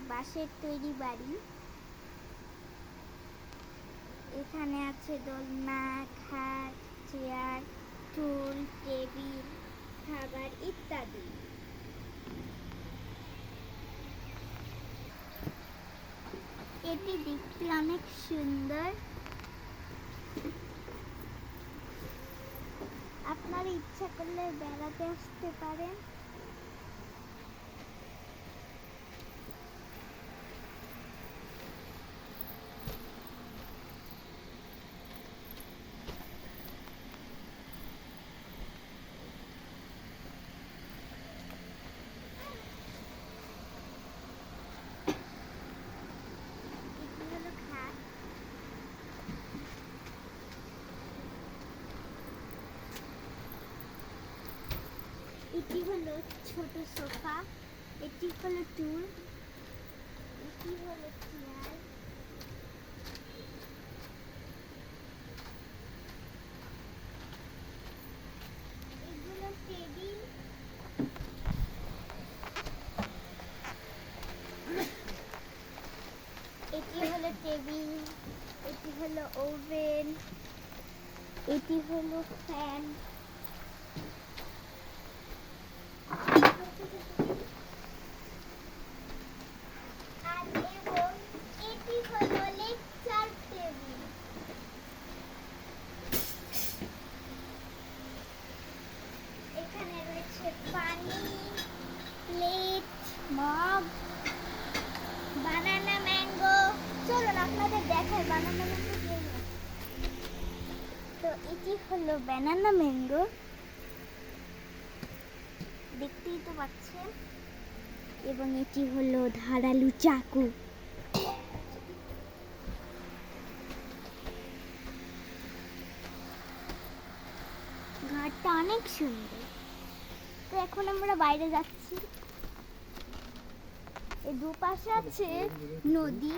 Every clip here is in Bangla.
বাঁশের তৈরি বাড়ি। এখানে আছে দোলনা, খাট, চেয়ার, টুল, টেবিল, খাবার ইত্যাদি। এটি দেখতে অনেক সুন্দর। আপনারা ইচ্ছা করলে বেড়াতে আসতে পারেন। এটি হলো ছোট সোফা, এটি হলো টুল, এটি হলো চেয়ার, এগুলো টেবিল, এটি হলো টেবিল, এটি হলো ওভেন, এটি হলো ফ্যান, আর এবং এটি হলো লেকচার টেবিল। এখানে রয়েছে পানি, প্লেট, মগ, বানানা ম্যাঙ্গো। চলুন আপনাদের দেখাই বানানা ম্যাঙ্গো দিয়ে। তো এটি হলো বানানা ম্যাঙ্গো, দেখতেই তো পাচ্ছেন। এবং এটি হলো ধারালো চাকু। ঘরটা অনেক সুন্দর। তো এখন আমরা বাইরে যাচ্ছি। এই দুপাশে আছে নদী,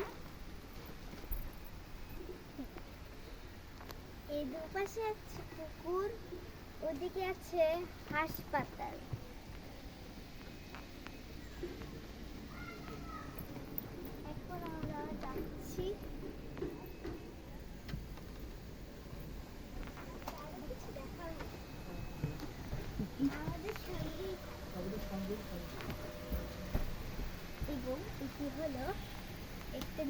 এই দুপাশে আছে পুকুর, ওদিকে আছে হাসপাতাল। এখন আমরা যাচ্ছি। এবং এটি হলো একটা